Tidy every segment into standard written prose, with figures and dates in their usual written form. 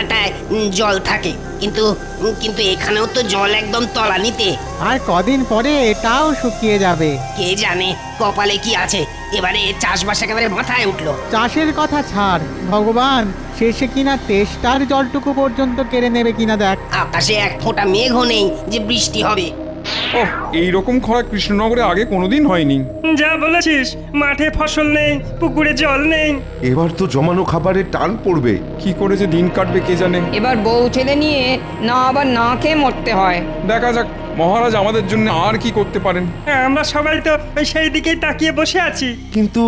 তলাটায় জল থাকে, কিন্তু কিন্তু এখানেও তো জল একদম তলানিতে। আর কদিন পরে এটাও শুকিয়ে যাবে। কে জানে কপালে কি আছে, এবারে চাষবাস একেবারে মাথায় উঠলো। চাষের কথা ছাড়, ভগবান শেষে কিনা তেষ্টার জলটুকু পর্যন্ত কেড়ে নেবে কিনা দেখ। আকাশে এক ফোঁটা মেঘও নেই যে বৃষ্টি হবে। ওহ, এইরকম খরা কৃষ্ণনগরে আগে কোনোদিন হয়নি। যা বলেছিস, মাঠে ফসল নেই, পুকুরে জল নেই। এবার তো জমানো খাবারের টান পড়বে। কি করে যে দিন কাটবে কে জানে। এবার বউ ছেলে নিয়ে না আবার না খেয়ে মরতে হয়। দেখা যাক মহারাজ আমাদের জন্য আর কি করতে পারেন। আমরা সবাই তো ওই সেই দিকেই তাকিয়ে বসে আছি। কিন্তু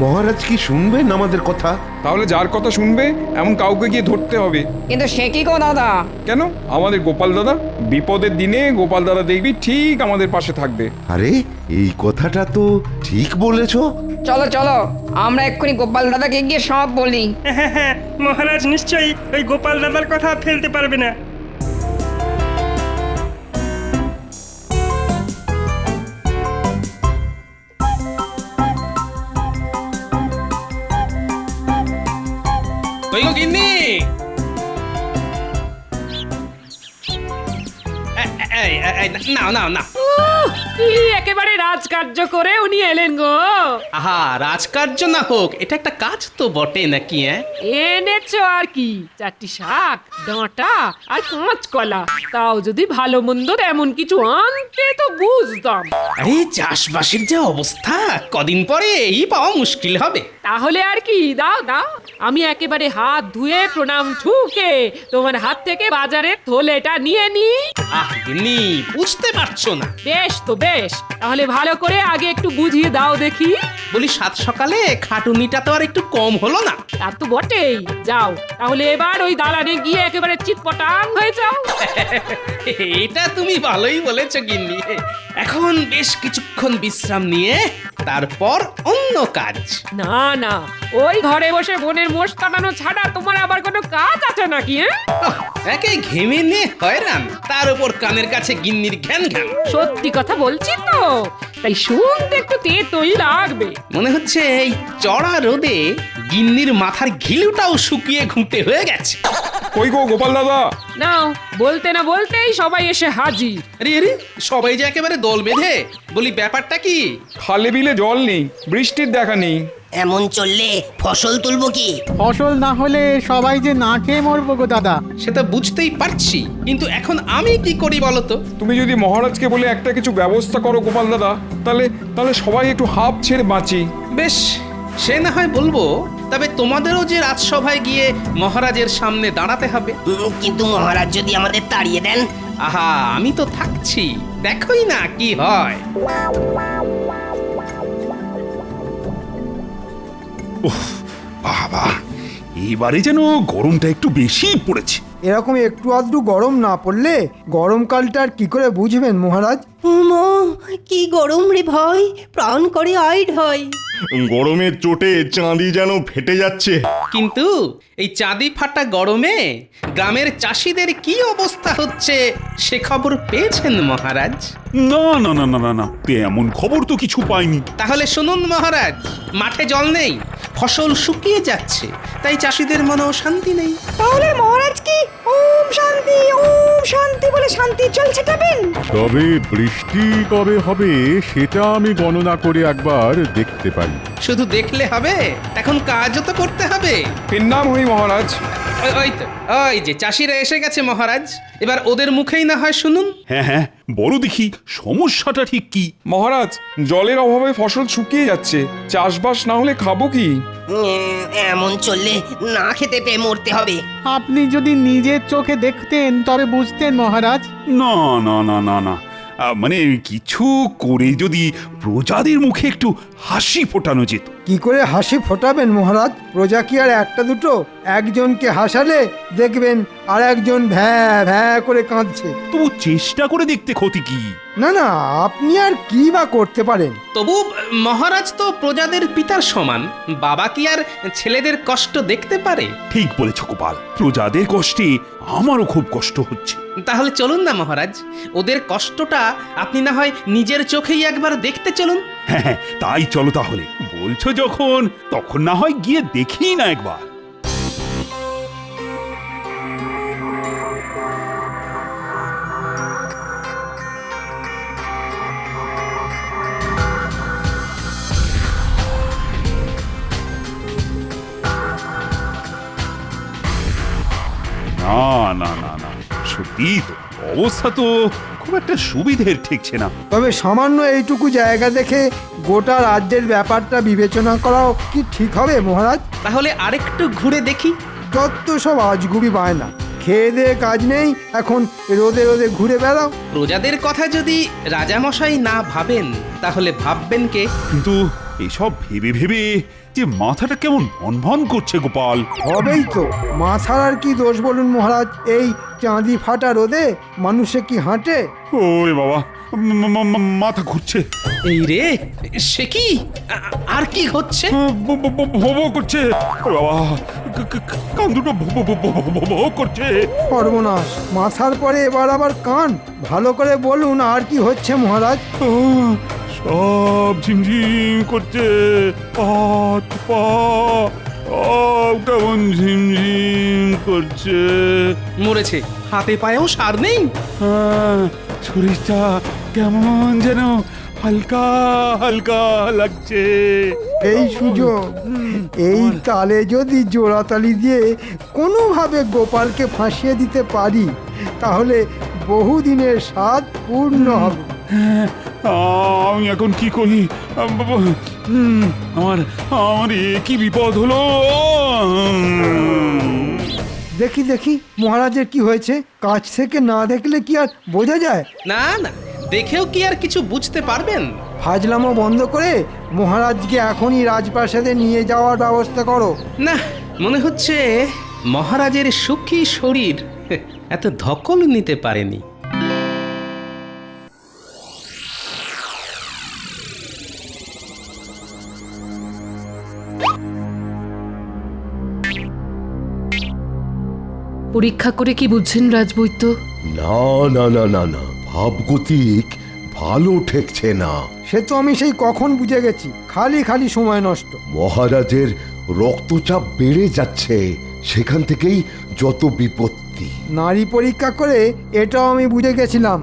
মহারাজ কি শুনবেন আমাদের কথা? তাহলে যার কথা শুনবে এমন কাউকে গিয়ে ধরতে হবে। কিন্তু সে কি গো দাদা? কেন? আমাদের গোপাল দাদা। বিপদের দিনে গোপাল দাদা দেখবি ঠিক আমাদের পাশে থাকবে। আরে এই কথাটা তো ঠিক বলেছো। চলো চলো, আমরা এক্ষুনি গোপাল দাদাকে গিয়ে সব বলি। হ্যাঁ হ্যাঁ, মহারাজ নিশ্চয়ই ওই গোপাল দাদার কথা ফেলতে পারবে না। কই গো গিন্নি? নাও নাও না। একেবারে রাজকার্য করে উনি এলেন গো। আহা, রাজকার্য না হোক, এটা একটা কাজ তো বটে নাকি? এনেছো আর কি, 4টি শাক, ডাঁটা আর কাঁচকলা। তাও যদি ভালো মন্দ এমন কিছু আনতে তো বুঝতাম। আরে চাষবাসের যে অবস্থা, কদিন পরে এই পাওয়া মুশকিল হবে। তাহলে আর কি, দাও দাও, আমি একেবারে হাত ধুয়ে প্রণাম ঠুকে তোমার হাত থেকে বাজারের থলেটা নিয়ে নি। আহ গিন্নি, বুঝতে পারছো না। বেশ তো বেশ, তাহলে ভালো করে আগে একটু বুঝিয়ে দাও দেখি। বলি সাত সকালে খাটুনিটা তো আর একটু কম হলো না? তার তো বটেই। যাও তাহলে এবার ওই দালানে গিয়ে একেবারে চিৎপটাং হয়ে যাও। এটা তুমি ভালোই বলেছো গিন্নি। এখন বেশ কিছুক্ষণ বিশ্রাম নিয়ে তারপর অন্য কাজ। না না, ওই ঘরে বসে বোনের মোষ কাটানো ছাড়া তোমার আবার কোনো কাজ আছে নাকি? একে ঘেমে নিয়ে হয়রান, তার উপর কানের কাছে গিন্নির ঘ্যান ঘ্যান। সত্যি কথা বলছি তো, তাই শুনতে একটু তেতই লাগবে। মনে হচ্ছে এই চড়া রোদে গিন্নির মাথার ঘিলুটাও শুকিয়ে ঘুঁটে হয়ে গেছে। কই গো গোপাল দাদা? নাও, বলতে না বলতেই সবাই এসে হাজির। আরে আরে, সবাই যে একেবারে দল বেঁধে। বলি ব্যাপারটা কি? খালে বিলে জল নেই, বৃষ্টির দেখা নেই। এমন চললে ফসল তুলবো কি? ফসল না হলে সবাই যে না খেয়ে মরবো গো দাদা। সেটা বুঝতেই পারছি, কিন্তু এখন আমি কি করি বলো তো? তুমি যদি মহারাজকে বলে একটা কিছু ব্যবস্থা করো গোপাল দাদা, তাহলে তাহলে সবাই একটু হাঁপ ছেড়ে বাঁচি। বেশ, সে না হয় বলবো, তবে তোমাদেরও যে রাজসভায় গিয়ে মহারাজের সামনে দাঁড়াতে হবে। কিন্তু মহারাজ যদি আমাদের তাড়িয়ে দেন? আহা, আমি তো থাকছি, দেখোই না কি হয়। বাবা, এবারে যেন গরমটা একটু বেশি পড়েছে। এরকম একটু আধটু গরম না পড়লে গরমকালটা আর কি করে বুঝবেন মহারাজ? কি গরম রে ভাই, প্রাণ করে আইড হয়। গরমের চোটে চাঁদি যেন ফেটে যাচ্ছে। কিন্তু এই চাঁদি ফাটা গরমে গ্রামের চাষিদের কি অবস্থা হচ্ছে সে খবর পেয়েছেন মহারাজ? না না না না না না, এমন খবর তো কিছু পাইনি। তাহলে শুনুন মহারাজ, মাঠে জল নেই, ফসল শুকিয়ে যাচ্ছে, তাই চাষিদের মনেও শান্তি নেই। তাহলে মহারাজ কি ওম শান্তি বলে শান্তি জল ছেটাবেন? তবে বৃষ্টি কবে হবে সেটা আমি গণনা করে একবার দেখতে পারি। শুধু দেখলে হবে, এখন কাজও তো করতে হবে। এর নাম হই মহারাজ। ওই তো, ওই যে চাষিরা এসে গেছে মহারাজ, এবার ওদের মুখেই না হয় শুনুন। হ্যাঁ হ্যাঁ, বড় দেখি সমস্যাটা ঠিক কি? মহারাজ, জলের অভাবে ফসল শুকিয়ে যাচ্ছে, চাষবাস না হলে খাবো কি? এমন চললে না খেতে পেয়ে মরতে হবে। আপনি যদি নিজের চোখে দেখতেন তবে বুঝতেন মহারাজ। না না না না না, মানে কিছু করে যদি প্রজাদের মুখে একটু হাসি ফোটানো যেত। কি করে হাসি ফোটাবেন মহারাজ? প্রজা কি আর একটা দুটো? একজনকে হাসালে দেখবেন আর একজন ভ্যাঁ ভ্যাঁ করে কাঁদছে। তবু চেষ্টা করে দেখতে ক্ষতি কি? না না, আপনি আর কি বা করতে পারেন? তবু মহারাজ তো প্রজাদের পিতার সমান, বাবা কি আর ছেলেদের কষ্ট দেখতে পারে? ঠিক বলেছ গোপাল, প্রজাদের কষ্টে আমারও খুব কষ্ট হচ্ছে। তাহলে চলুন না মহারাজ, ওদের কষ্টটা আপনি না হয় নিজের চোখেই একবার দেখতে চলুন। হ্যাঁ হ্যাঁ, তাই চলো তাহলে। বলছো যখন, তখন না হয় গিয়ে দেখি না একবার। না না না না সত্যি তো অবস্থা তো খুব একটা সুবিধের ঠেকছে না। তবে সামান্য এইটুকু জায়গা দেখে গোটা রাজ্যের ব্যাপারটা বিবেচনা করাও কি ঠিক হবে মহারাজ? তাহলে আরেকটু ঘুরে দেখি। যত সব আজগুবি বায়না, খেয়ে দেয়ে কাজ নেই, এখন রোদে রোদে ঘুরে বেড়াও। প্রজাদের কথা যদি রাজামশাই না ভাবেন তাহলে ভাববেন কে? কিন্তু এসব ভেবে ভেবে যে মাথাটা কেমন ভন করছে গোপাল। হবেই তো, মাথার আর কি দোষ বলুন মহারাজ? এই চাঁদি ফাটা রোদে মানুষে কি হাঁটে? ওরে বাবা, মাথা ঘুরছে। এই রে, সে কি? আর কি হচ্ছে? ভো করছে। ওরে বাবা, কান দুটো ভো করছে। সর্বনাশ, মাথার পরে এবার আবার কান। ভালো করে বলুন আর কি হচ্ছে মহারাজ? সব ঝিমঝিম করছে, হাত পা কেমন ঝিমঝিম করছে। মরেছে, হাতে পায়েও সার নেই। হ্যাঁ, শরীরটা কেমন যেন হালকা হালকা লাগছে। এই সুযোগ, এই তালে যদি জোড়াতালি দিয়ে কোনোভাবে গোপালকে ফাঁসিয়ে দিতে পারি তাহলে বহুদিনের স্বাদ পূর্ণ হবে। হ্যাঁ, আমি এখন কি করি? আমার আমার কি বিপদ হলো? দেখি দেখি মহারাজের কি হয়েছে। কাছ থেকে না দেখলে কি আর বোঝা যায়? না না, দেখেও কি আর কিছু বুঝতে পারবেন? ফাজলামো বন্ধ করে মহারাজকে এখনই রাজপ্রাসাদে নিয়ে যাওয়ার ব্যবস্থা করো। না, মনে হচ্ছে মহারাজের সুখী শরীর এত ধকল নিতে পারেনি। পরীক্ষা করে কি বুঝছেন রাজবৈদ্য? না না না না না, ভাবগতিক ভালো ঠেকছে না। সে তো আমি সেই কখন বুঝে গেছি, খালি খালি সময় নষ্ট। মহারাজের রক্তচাপ বেড়ে যাচ্ছে, সেখান থেকেই যত বিপত্তি। নারী পরীক্ষা করে এটাও আমি বুঝে গেছিলাম।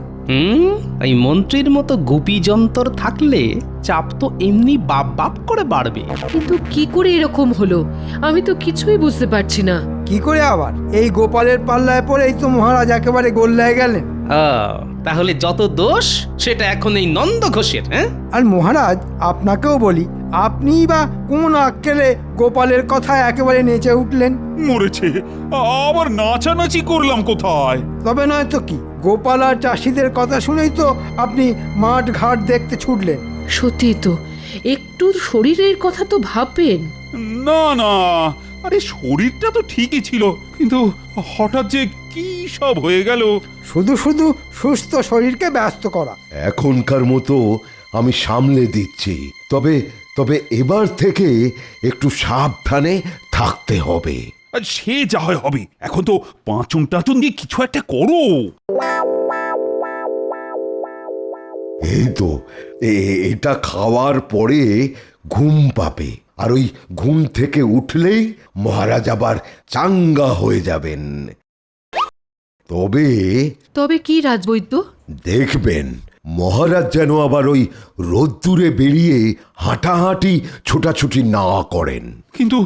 এই মন্ত্রীর মতো গুপি যন্তর থাকলে চাপ তো এমনি বাপ বাপ করে বাড়বে। কিন্তু কি করে এরকম হলো আমি তো কিছুই বুঝতে পারছি না। কি করে আবার? এই গোপালের পাল্লায় পড়েই তো মহারাজ একেবারে গোল্লায় গেলেন। তাহলে যত দোষ সেটা এখন এই নন্দ ঘোষের। হ্যাঁ, আর মহারাজ আপনাকেও বলি, আপনিই বা কোন আক্কেলে গোপালের কথায় একেবারে নেচে উঠলেন? মরেছে, আবার নাচানাচি করলাম কোথায়? তবে নয় তো কি, গোপাল আর চাষিদের কথা শুনেই তো আপনি মাঠ ঘাট দেখতে ছুটলেন। সত্যি তো, একটু শরীরের কথা তো ভাববেন। না না, আরে শরীরটা তো ঠিকই ছিল, কিন্তু হঠাৎ যে কি সব হয়ে গেল। শুধু শুধু সুস্থ শরীরকে ব্যস্ত করা। এখনকার মতো আমি সামলে দিচ্ছি, তবে তবে এবার থেকে একটু সাবধানে থাকতে হবে। আর সে যা হয় হবে, এখন তো পাঁচন টাচন দিয়ে কিছু একটা করো। এই তো এটা খাওয়ার পরে ঘুম পাবে, আর ওই ঘুম থেকে উঠলেই মহারাজ আবার চাঙ্গা হয়ে যাবেন। তবে তবে কি রাজবৈদ্য? দেখবেন মহারাজ যেন আবার ওই রোদ্দুরে বেরিয়ে হাঁটাহাঁটি ছোটাছুটি না করেন। কিন্তু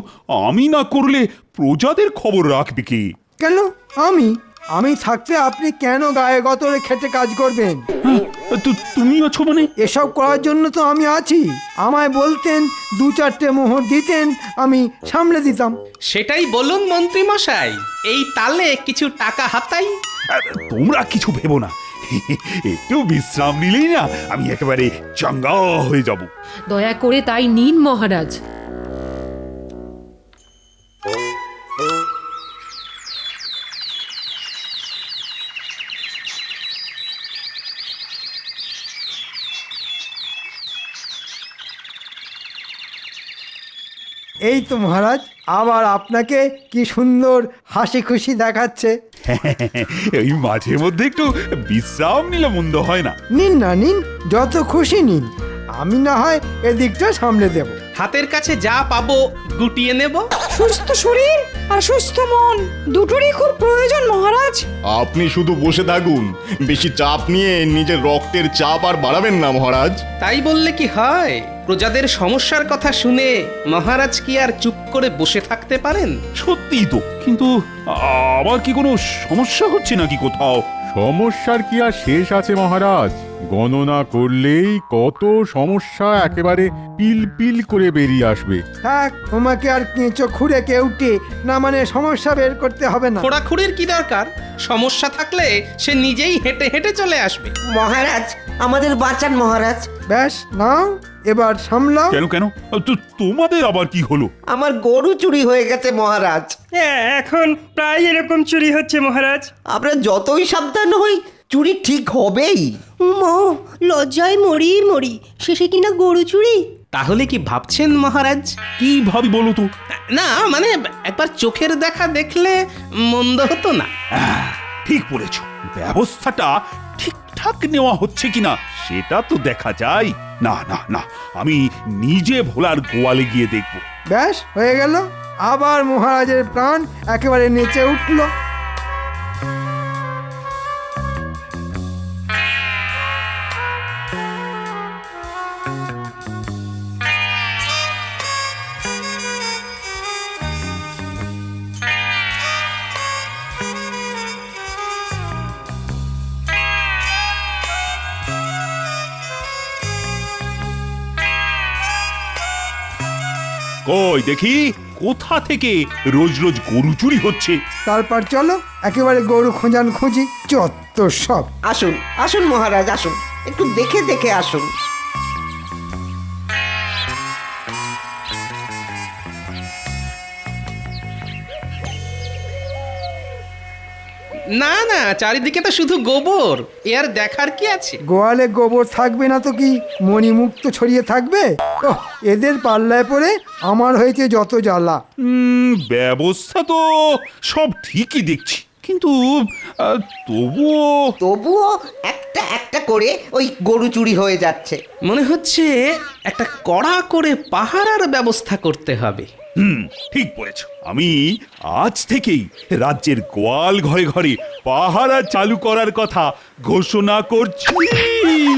আমি না করলে প্রজাদের খবর রাখবে কি? কেন আমি থাকতে আপনি কেন গায়ে গতরে খেটে কাজ করবেন? তুমি আছো মানে? এসব করার জন্য তো আমি আছি। আমায় বলতেন, দু চারটে মোহর দিতেন, আমি সামলে দিতাম। সেটাই বলুন মন্ত্রী মশাই, এই তালে কিছু টাকা হাতাই। তোমরা কিছু ভেবো না, একটু বিশ্রাম নিলেই না আমি একেবারে চাঙ্গা হয়ে যাব। দয়া করে তাই নিন মহারাজ। এই তো মহারাজ, আবার আপনাকে কি সুন্দর হাসি খুশি দেখাচ্ছে। এই মাঝে মধ্যে একটু বিশ্রাম নিলে মন্দ হয় না। নিন না নিন, যত খুশি নিন, আমি না হয় এদিকটা সামলে দেব। হাতের কাছে যা পাবো গুটিয়ে নেব। সুস্থ শরীর আর সুস্থ মন দুটোরই খুব প্রয়োজন মহারাজ। আপনি শুধু বসে থাকুন, বেশি চাপ নিয়ে নিজের রক্তের চাপ আর বাড়াবেন না মহারাজ। তাই বললে কি হয়? প্রজাদের সমস্যার কথা শুনে মহারাজ কি আর চুপ করে বসে থাকতে পারেন? সত্যিই তো, কিন্তু আবার কি কোনো সমস্যা হচ্ছে নাকি কোথাও? সমস্যার কি আর শেষ আছে মহারাজ? গণনা করলেই কত সমস্যা একেবারে পিল পিল করে বেরিয়ে আসবে। থাক, তোমাকে আর কেঁচো খুঁড়ে কেউটে না মানে সমস্যা বের করতে হবে না। খোঁড়াখুড়ির কি দরকার? সমস্যা থাকলে সে নিজেই হেঁটে হেঁটে চলে আসবে। মহারাজ আমাদের বাঁচান মহারাজ। ব্যাস, নাও এবার সামলাও। কেন কেন তোমাদের আবার কি হলো? আমার গরু চুরি হয়ে গেছে মহারাজ। এখন প্রায় এরকম চুরি হচ্ছে মহারাজ। আমরা যতই সাবধান হই চুরি ঠিক হবেই। লজ্জায় মরি মরি, শেষে কিনা গরু চুরি। তাহলে কি ভাবছেন মহারাজ? কি ভাবি বলো তো? না মানে একবার চোখের দেখা দেখলে মন্দ হতো না। ঠিক বলেছ, ব্যবস্থাটা ঠিকঠাক নেওয়া হচ্ছে কিনা সেটা তো দেখা যায়। না না না, আমি নিজে ভোলার গোয়ালে গিয়ে দেখব। ব্যাস হয়ে গেল, আবার মহারাজের প্রাণ একেবারে নেচে উঠল। কই দেখি কোথা থেকে রোজ রোজ গরু চুরি হচ্ছে। তারপর চলো একেবারে গরু খোঁজান খুঁজি, যত সব। আসুন আসুন মহারাজ আসুন, একটু দেখে দেখে আসুন। না না, চারিদিকে তো শুধু গোবর, এ আর দেখার কি আছে? গোয়ালে গোবর থাকবে না তো কি মণিমুক্ত ছড়িয়ে থাকবে? ওহ, এদের পাল্লায় পড়ে আমার হয়েছে যত জ্বালা। ব্যবস্থা তো সব ঠিকই দেখছি, কিন্তু তবুও একটা একটা করে ওই গরু চুরি হয়ে যাচ্ছে। মনে হচ্ছে একটা কড়া করে পাহারার ব্যবস্থা করতে হবে। ঠিক বলেছ। আমি আজ থেকেই রাজ্যের গোয়াল ঘরে ঘরে পাহারা চালু করার কথা ঘোষণা করছি।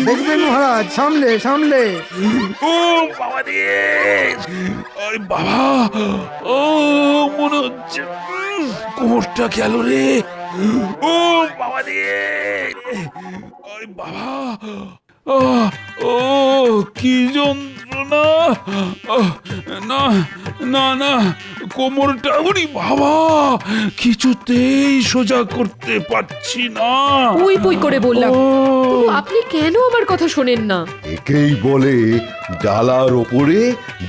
দেখবেন মহারাজ, সামলে সামলে। ও বাবা রে, ওই বাবা, ও মনে হচ্ছে কোমরটা গেল রে। ও বাবা রে, ওই বাবা, ও কি যন্ত্রণা! না না না, কোমরটা, ওরে বাবা, কিছুতেই সোজা করতে পারছি না। পুই পুই করে বললাম, তবু আপনি কেন আমার কথা শোনেন না? একেই বলে জ্বালার ওপরে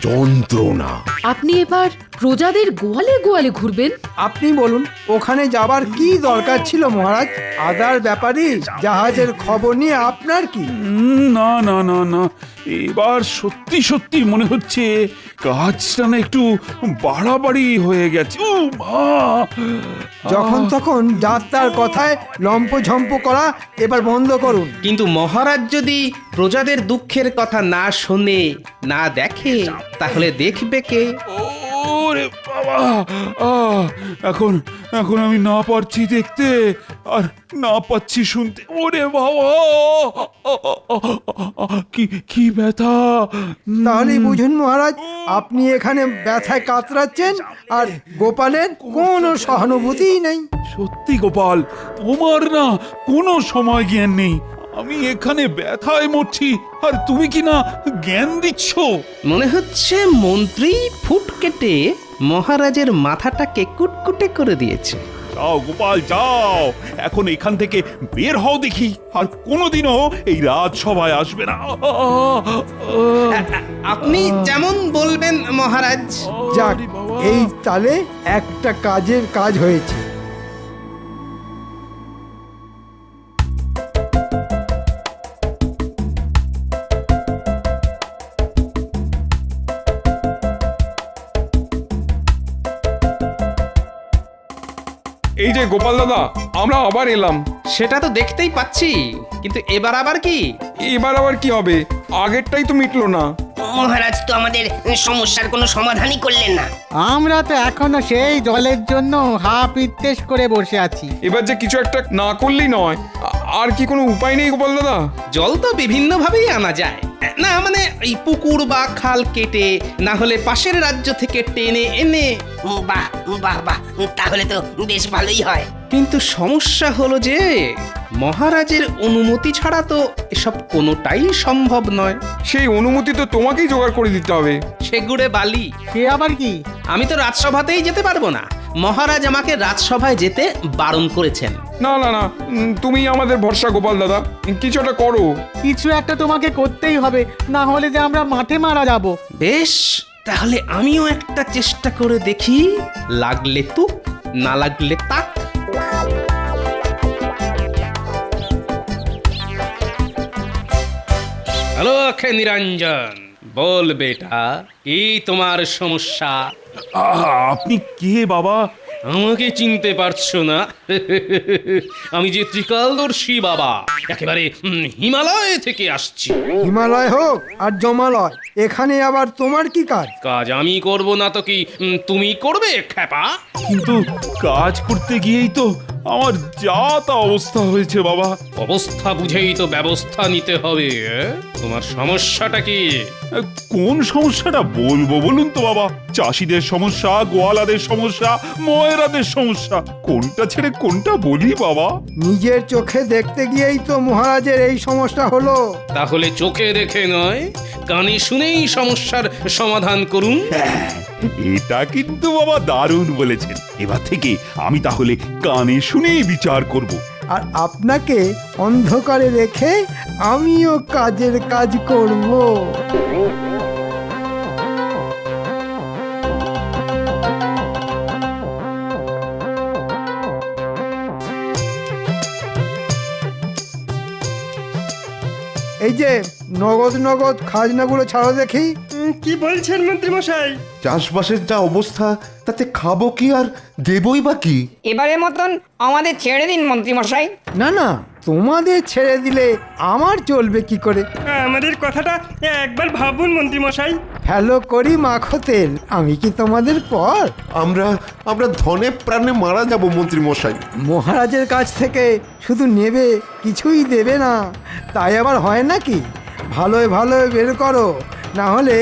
যন্ত্রণা। আপনি এবার প্রজাদের গোয়ালে গোয়ালে ঘুরবেন? আপনি বলুন, ওখানে যাবার কি দরকার ছিল মহারাজ? আদার ব্যাপারই জাহাজের খবর নিয়ে আপনার কি? না না না না, এবার সত্যি সত্যি মনে হচ্ছে কাজটা না একটু বাড়াবাড়ি হয়ে গেছে। ও মা! যখন তখন যাত্রার কথায় লম্পঝম্প করা এবার বন্ধ করুন। কিন্তু মহারাজ যদি প্রজাদের দুঃখের কথা না শোনে, না দেখে, তাহলে দেখবে কে? ওরে বাবা, এখন এখন আমি না পারছি দেখতে, আর না পাচ্ছি শুনতে। ওরে বাবা, কি কি ব্যথা! তাহলেই বুঝুন মহারাজ, আপনি এখানে ব্যথায় কাতরাচ্ছেন আর গোপালের কোনো সহানুভূতিই নেই। সত্যি গোপাল, তোমার না কোনো সময় জ্ঞান নেই। আমি এখানে ব্যথায় মরছি আর তুমি কি না জ্ঞান দিচ্ছ? মনে হচ্ছে মন্ত্রী ফুট কেটে মহারাজের মাথাটাকে কুটকুটে করে দিয়েছে। যাও গোপাল যাও, এখন এখান থেকে বের হও দেখি, আর কোনোদিনও এই রাজসভায় আসবে না। আপনি যেমন বলবেন মহারাজ। যাক, এই তালে একটা কাজের কাজ হয়েছে। এই যে গোপাল দাদা, আমরা আবার এলাম। সেটা তো দেখতেই পাচ্ছি, কিন্তু এবার আবার কি? এবার আবার কি হবে? আগেরটাই তো মিটলো না। মহারাজ তো আমাদের সমস্যার কোনো সমাধানই করলেন না। আমরা তো এখনো সেই জলের জন্য হা পিত্তেশ করে বসে আছি। এবার যে কিছু একটা না করলেই নয়। আর কি কোনো উপায় নেই গোপাল দাদা? জল তো বিভিন্ন ভাবেই আনা যায়। না মানে এই পুকুর বা খাল কেটে না হলে পাশের রাজ্য থেকে টেনে এনে। বাহ বাহ বাহ, তাহলে তো বেশ ভালোই হয়। কিন্তু সমস্যা হলো যে মহারাজের অনুমতি ছাড়া তো এসব কোনোটাই সম্ভব নয়। সেই অনুমতি তো তোমাকেই জোগাড় করে দিতে হবে। সেগুড়ে বালি। সে আবার কি? আমি তো রাজসভাতেই যেতে পারবো না, মহারাজ আমাকে রাজসভায় যেতে বারণ করেছেন। না না না, তুমি আমাদের ভরসা গোপাল দাদা, কিছু একটা করো। কিছু একটা তোমাকে করতেই হবে, না হলে যে আমরা মাঠে মারা যাব। বেশ, তাহলে আমিও একটা চেষ্টা করে দেখি, লাগলে তুক না লাগলে তাক। হ্যালো অক্ষয় নিরঞ্জন, বল বেটা, কি তোমার সমস্যা? আপনি কে বাবা? আমাকে চিনতে পারছো না? আমি যে ত্রিকালদর্শী বাবা, একেবারে হিমালয় থেকে আসছি। হিমালয় হোক আর জমালয়, এখানে আবার তোমার কি কাজ? কাজ আমি করব না তো কি তুমি করবে খ্যাপা? কিন্তু কাজ করতে গিয়েই তো আমার যা তা অবস্থা হয়েছে বাবা। অবস্থা বুঝেই তো ব্যবস্থা নিতে হবে। তোমার সমস্যাটা কি? কোন সমস্যাটা বলবো বলুন তো বাবা? চাষিদের সমস্যা, গোয়ালাদের সমস্যা, ময়রাদের সমস্যা, কোনটা ছেড়ে কোনটা বলি বাবা? নিজের চোখে দেখতে গিয়েই তো মহারাজের এই সমস্যা হলো। তাহলে চোখে দেখে নয়, কানে শুনেই সমস্যার সমাধান করুন। এটা কিন্তু বাবা দারুণ বলেছেন। এবার থেকে আমি তাহলে কানে শুনেই বিচার করব। আর আপনাকে অন্ধকারে রেখে আমিও কাজের কাজ করব। এই যে নগদ নগদ খাজনাগুলো ছাড়ো দেখি। কি বলছেন মন্ত্রী মশাই? চাষবাসের যা অবস্থা, তাতে খাবো কি আর দেবই বা কি? এবারের মতন আমাদের ছেড়ে দিন মন্ত্রী মশাই। না না, তোমাদের ছেড়ে দিলে আমার চলবে কি করে? আমাদের কথাটা একবার ভাবুন মন্ত্রী মশাই। হ্যালো করি মাখো তেল, আমি কি তোমাদের পর? আমরা ধনে প্রাণে মারা যাব মন্ত্রী মশাই। মহারাজের কাছ থেকে শুধু নেবে, কিছুই দেবে না, তাই আবার হয় নাকি? ভালোই ভালোই বের করো, না হলে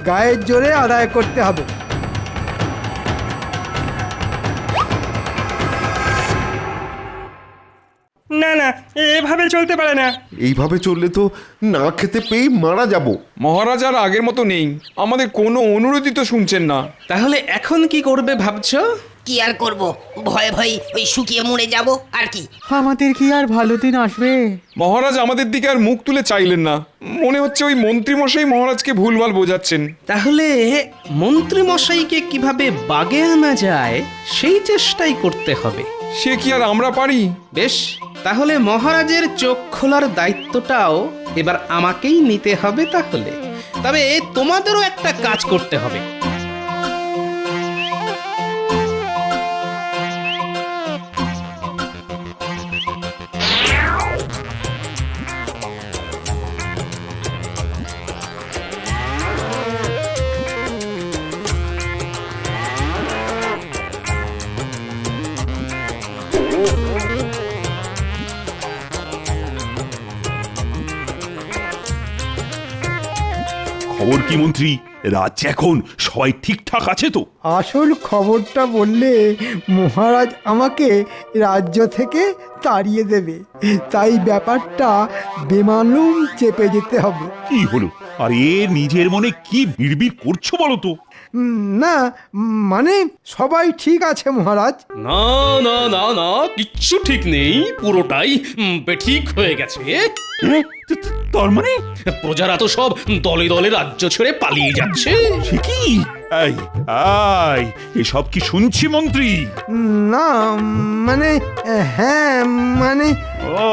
গায়ের জোরে আদায় করতে হবে। না না, এভাবে চলতে পারে না। এইভাবে চললে তো না খেতে পেয়ে মারা যাব। মহারাজ আর আগের মতো নেই, আমাদের কোনো অনুরোধই তো শুনছেন না। তাহলে এখন কি করবে ভাবছো? কি আর করব, ভয়ে ভয়ে ওই শুকিয়ে মরে যাব আর কি। আমাদের কি আর ভালো দিন আসবে? মহারাজ আমাদের দিকে আর মুখ তুলে চাইলেন না, মনে হচ্ছে ওই মন্ত্রী মশাই মহারাজকে ভুলভাল বোঝাচ্ছেন। তাহলে মন্ত্রী মশাইকে কিভাবে বাগে আনা যায় সেই চেষ্টাই করতে হবে। সে কি আর আমরা পারি? বেশ, তাহলে মহারাজের চোখ খোলার দায়িত্বটাও এবার আমাকেই নিতে হবে। তাহলে তবে তোমাদেরও একটা কাজ করতে হবে। খবর কি মন্ত্রী? রাজ্যে এখন সবাই ঠিকঠাক আছে তো? আসল খবরটা বললে মহারাজ আমাকে রাজ্য থেকে তাড়িয়ে দেবে, তাই ব্যাপারটা বেমালুম চেপে যেতে হবে। কি হলো? আর এ নিজের মনে কি বিড়বিড় করছো বলো তো? না মানে সবাই ঠিক আছে মহারাজ। না না না না, কিচ্ছু ঠিক নেই, পুরোটাই বেঠিক হয়ে গেছে। তার মানে প্রজারা তো সব দলে দলে রাজ্য ছেড়ে পালিয়ে যাচ্ছে। সে কি? এই এই এসব কি শুনছি মন্ত্রী? না মানে হ্যাঁ মানে ও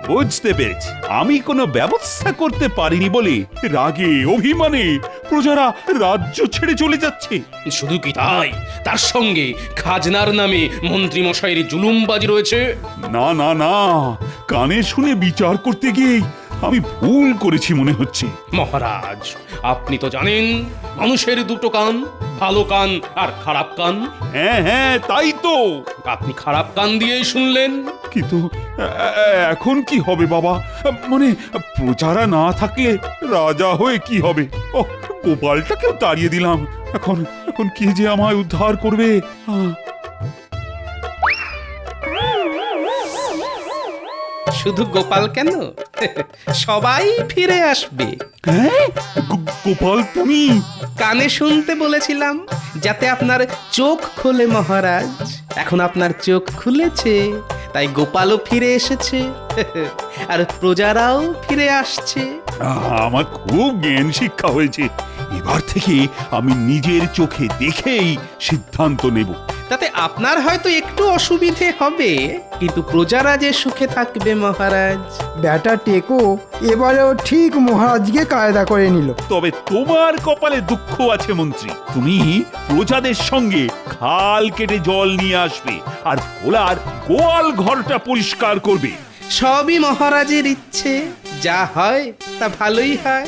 বুঝতে পেরেছি, আমি কোনো ব্যবস্থা করতে পারিনি বলে রাগে অভিমানে প্রজারা রাজ্য ছেড়ে চলে যাচ্ছে। শুধু কি তাই, তার সঙ্গে খাজনার নামে মন্ত্রী মশাইয়ের জুলুমবাজি রয়েছে। না না না, কানে শুনে বিচার করতে গিয়ে আমি ভুল করেছি মনে হচ্ছে। মহারাজ, আপনি তো জানেন মানুষের দুটো কান, ভালো কান আর খারাপ কান। হ্যাঁ হ্যাঁ, তাই তো। আপনি খারাপ কান দিয়েই শুনলেন। কিন্তু এখন কি হবে বাবা? মানে প্রজারা না থাকলে রাজা হয়ে কি হবে? ও, গোপালটাকেও তাড়িয়ে দিলাম। এখন এখন কে যে আমায় উদ্ধার করবে? শুধু গোপাল কেন, সবাই ফিরে আসবে। হ্যাঁ, গোপাল তুমি? কানে শুনতে বলেছিলাম যাতে আপনার চোখ খোলে মহারাজ। এখন আপনার চোখ খুলেছে, তাই গোপালও ফিরে এসেছে আর প্রজারাও ফিরে আসছে। আমার খুব জ্ঞান শিক্ষা হয়েছে। এবার থেকে আমি নিজের চোখে দেখেই সিদ্ধান্ত নেব। তাতে আপনার হয়তো একটু অসুবিধে হবে, কিন্তু প্রজারা যে সুখে থাকবে মহারাজ। ব্যাটা টেকো এবারেও ঠিক মহারাজকে কায়দা করে নিল। তবে তোমার কপালে দুঃখ আছে মন্ত্রী। তুমি প্রজাদের সঙ্গে খাল কেটে জল নিয়ে আসবে আর ভোলার গোয়াল ঘরটা পরিষ্কার করবে। সবই মহারাজের ইচ্ছে, যা হয় তা ভালোই হয়।